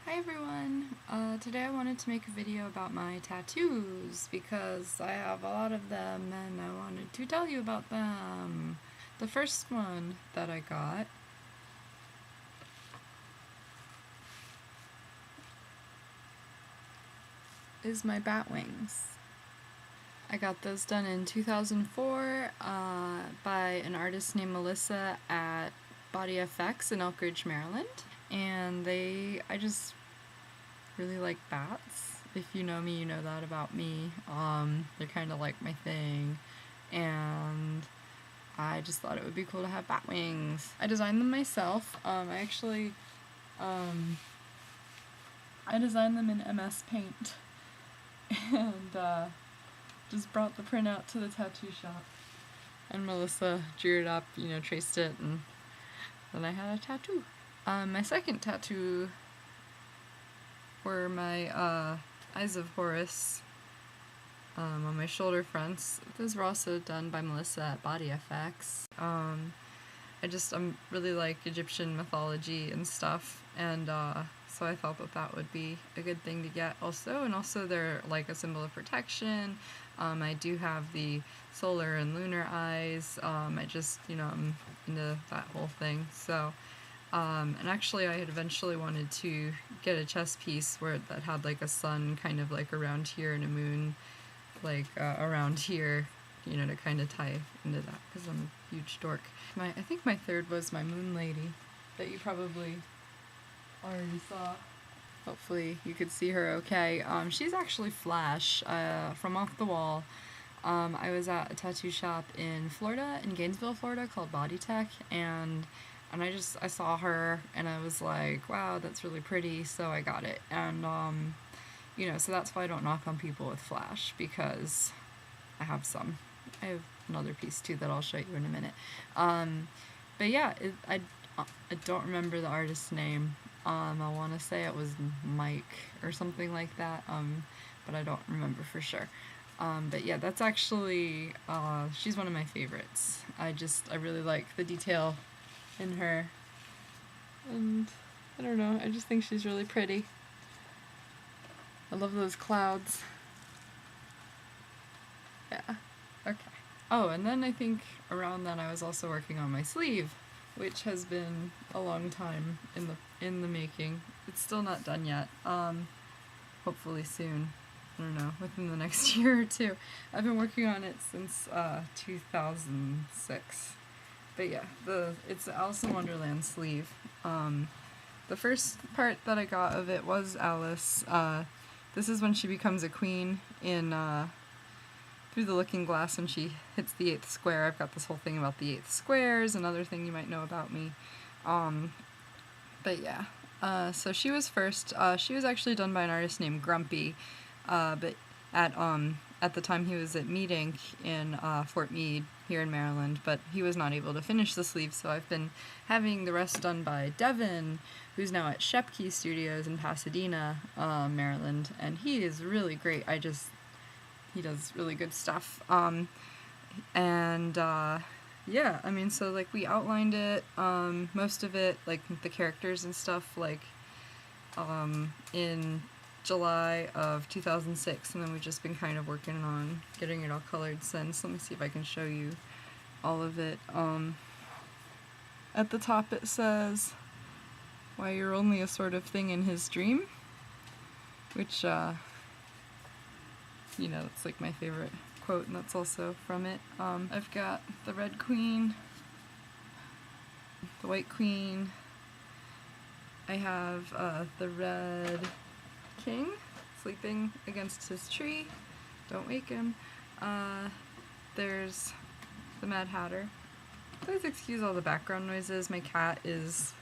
Hi everyone! Today I wanted to make a video about my tattoos because I have a lot of them and I wanted to tell you about them. The first one that I got is my bat wings. I got those done in 2004 by an artist named Melissa at BodyFX in Elk Ridge, Maryland. And I just really like bats. If you know me, you know that about me. They're kind of like my thing. And I just thought it would be cool to have bat wings. I designed them myself. I designed them in MS Paint. And just brought the print out to the tattoo shop. And Melissa drew it up, traced it, and then I had a tattoo. My second tattoo were my Eyes of Horus on my shoulder fronts. Those were also done by Melissa at BodyFX. I'm really like Egyptian mythology and stuff, and so I thought that would be a good thing to get also, and also they're like a symbol of protection. I do have the solar and lunar eyes. I'm into that whole thing, so and actually I had eventually wanted to get a chest piece that had like a sun kind of like around here and a moon like around here, to kind of tie into that because I'm a huge dork. I think my third was my moon lady that you probably already saw. Hopefully you could see her okay. She's actually Flash from Off the Wall. I was at a tattoo shop in Florida, in Gainesville, Florida, called Body Tech, and I saw her and I was like, wow, that's really pretty, so I got it. And so that's why I don't knock on people with Flash, because I have some. I have another piece too that I'll show you in a minute. But yeah, I don't remember the artist's name. I want to say it was Mike or something like that, but I don't remember for sure. But yeah, that's actually, she's one of my favorites. I really like the detail in her, and I don't know, I just think she's really pretty. I love those clouds. Yeah, okay. Oh, and then I think around then I was also working on my sleeve, which has been a long time in the making. It's still not done yet. Hopefully soon. I don't know, within the next year or two. I've been working on it since 2006. But yeah, it's the Alice in Wonderland sleeve. The first part that I got of it was Alice. This is when she becomes a queen in Through the Looking Glass, when she hits the 8th square. I've got this whole thing about the 8th squares, another thing you might know about me. But yeah, so she was first. She was actually done by an artist named Grumpy, but at the time he was at Mead Ink in Fort Meade here in Maryland, but he was not able to finish the sleeve, so I've been having the rest done by Devin, who's now at Shepke Studios in Pasadena, Maryland, and he is really great. He does really good stuff. Yeah, I mean, so like we outlined it, most of it, like the characters and stuff, like in July of 2006, and then we've just been kind of working on getting it all colored since. Let me see if I can show you all of it. At the top it says, "Why you're only a sort of thing in his dream," which, it's like my favorite quote, and that's also from it. I've got the Red Queen, the White Queen, I have the Red King sleeping against his tree. Don't wake him. There's the Mad Hatter. Please excuse all the background noises. My cat is,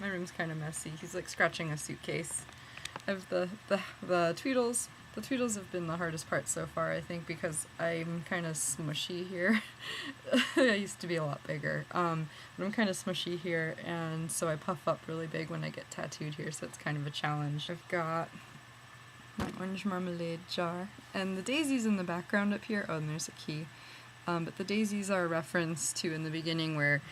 my room's kind of messy. He's like scratching a suitcase. I have the Tweedles. The Tweedles have been the hardest part so far, I think, because I'm kind of smushy here. I used to be a lot bigger, but I'm kind of smushy here, and so I puff up really big when I get tattooed here, so it's kind of a challenge. I've got my orange marmalade jar, and the daisies in the background up here. Oh, and there's a key. But the daisies are a reference to in the beginning where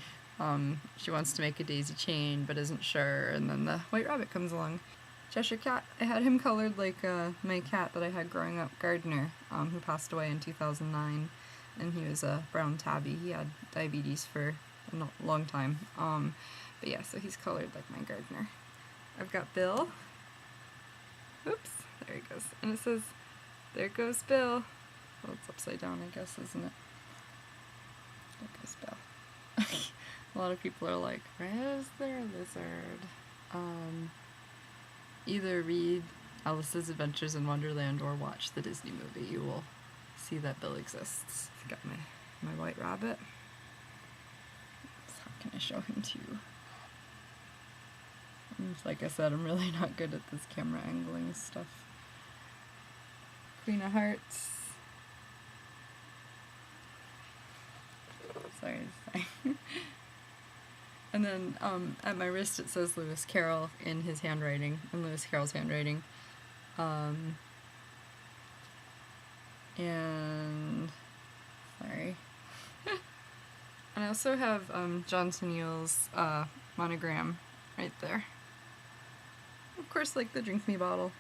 She wants to make a daisy chain but isn't sure, and then the white rabbit comes along. Cheshire Cat, I had him colored like my cat that I had growing up, Gardner, who passed away in 2009, and he was a brown tabby. He had diabetes for a long time. But yeah, so he's colored like my Gardner. I've got Bill. Oops, there he goes. And it says, "There goes Bill." Well, it's upside down, I guess, isn't it? There goes Bill. A lot of people are like, where's their lizard? Either read Alice's Adventures in Wonderland or watch the Disney movie. You will see that Bill exists. I've got my white rabbit. So how can I show him to you? And like I said, I'm really not good at this camera angling stuff. Queen of Hearts. Sorry. And then at my wrist it says Lewis Carroll in his handwriting, in Lewis Carroll's handwriting. And sorry. And I also have Johnson Yule's monogram right there. Of course, like the Drink Me bottle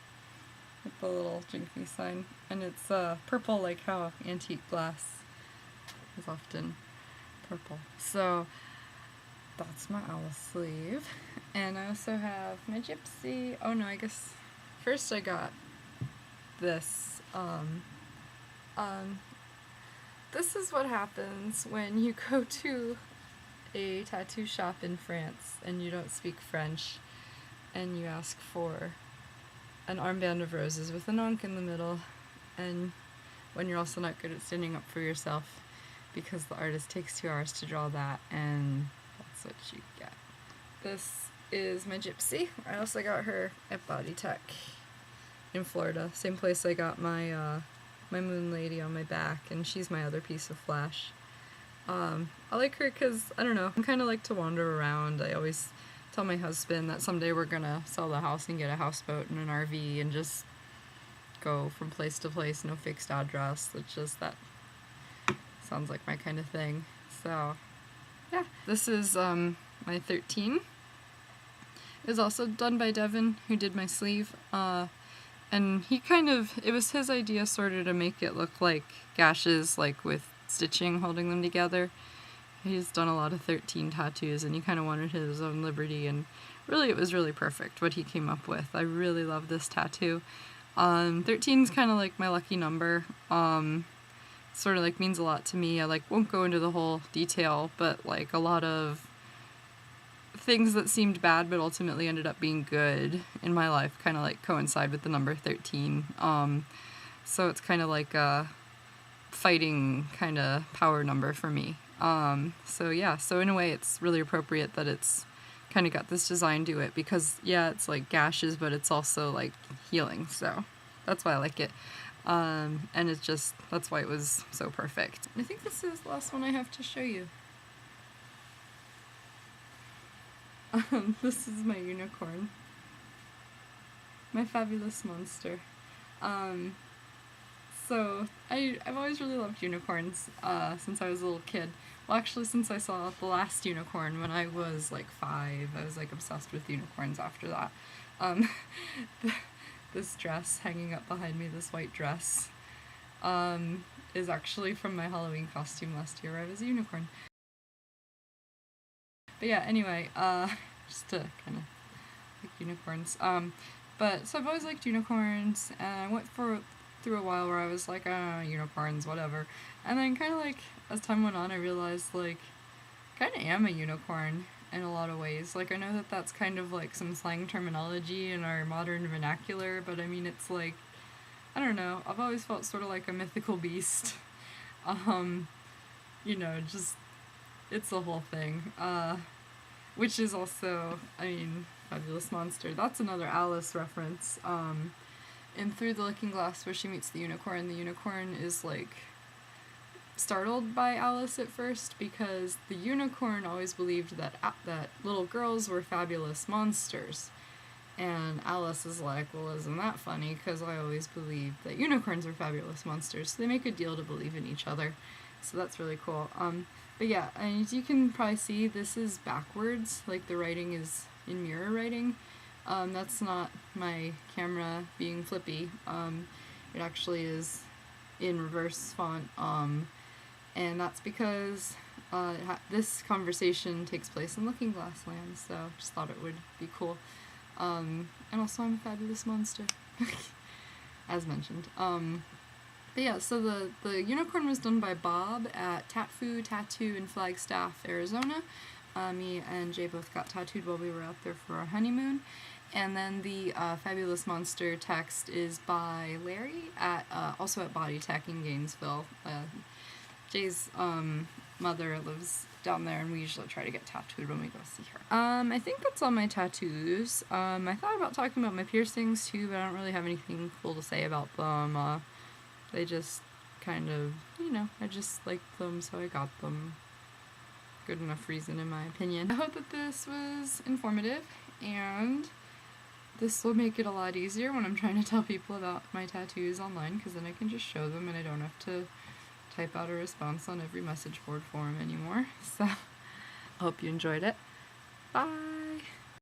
with the little Drink Me sign. And it's purple, like how antique glass is often purple. So that's my Alice sleeve. And I also have my Gypsy. Oh no, I guess first I got this. This is what happens when you go to a tattoo shop in France and you don't speak French and you ask for an armband of roses with an onk in the middle, and when you're also not good at standing up for yourself because the artist takes 2 hours to draw that, and that's what you get. This is my Gypsy. I also got her at Body Tech in Florida, same place I got my my Moon Lady on my back, and she's my other piece of Flash. I like her because, I don't know, I kind of like to wander around. I always tell my husband that someday we're gonna sell the house and get a houseboat and an RV and just go from place to place, no fixed address. It's just that sounds like my kind of thing. So yeah, this is my 13. It was also done by Devin, who did my sleeve. And he it was his idea sort of to make it look like gashes, like with stitching holding them together. He's done a lot of 13 tattoos, and he kind of wanted his own liberty, and really it was really perfect what he came up with. I really love this tattoo. 13 is kind of like my lucky number. Sort of like means a lot to me. I won't go into the whole detail, but like a lot of things that seemed bad but ultimately ended up being good in my life kind of like coincide with the number 13. So it's kind of like a fighting kind of power number for me. So yeah, so in a way it's really appropriate that it's kind of got this design to it, because yeah, it's like gashes, but it's also like healing. So that's why I like it. And it's just, that's why it was so perfect. I think this is the last one I have to show you. This is my unicorn. My fabulous monster. So I've always really loved unicorns since I was a little kid. Well, actually, since I saw the last unicorn when I was like 5, I was like obsessed with unicorns after that. This dress hanging up behind me, this white dress, is actually from my Halloween costume last year where I was a unicorn. But yeah, anyway, just to kind of like unicorns. But so I've always liked unicorns, and I went through a while where I was like, unicorns, whatever. And then kind of like as time went on, I realized like I kind of am a unicorn in a lot of ways. Like I know that that's kind of like some slang terminology in our modern vernacular, but I mean it's like, I don't know, I've always felt sort of like a mythical beast. You know, just it's the whole thing. Which is also, I mean, Fabulous Monster. That's another Alice reference. In Through the Looking Glass, where she meets the unicorn is like startled by Alice at first, because the unicorn always believed that little girls were fabulous monsters. And Alice is like, well, isn't that funny? Because I always believed that unicorns were fabulous monsters. So they make a deal to believe in each other. So that's really cool. But yeah, and as you can probably see, this is backwards, like the writing is in mirror writing. That's not my camera being flippy. It actually is in reverse font, and that's because this conversation takes place in Looking Glass Land, so just thought it would be cool. And also I'm a fabulous monster, as mentioned. But yeah, so the unicorn was done by Bob at Tatfoo Tattoo in Flagstaff, Arizona. Me and Jay both got tattooed while we were out there for our honeymoon. And then the Fabulous Monster text is by Larry, at also at Body Tech in Gainesville. Jay's mother lives down there, and we usually try to get tattooed when we go see her. I think that's all my tattoos. I thought about talking about my piercings too, but I don't really have anything cool to say about them. They just kind of, I just liked them, so I got them. Good enough reason, in my opinion. I hope that this was informative, and this will make it a lot easier when I'm trying to tell people about my tattoos online, because then I can just show them and I don't have to type out a response on every message board forum anymore. So, I hope you enjoyed it. Bye!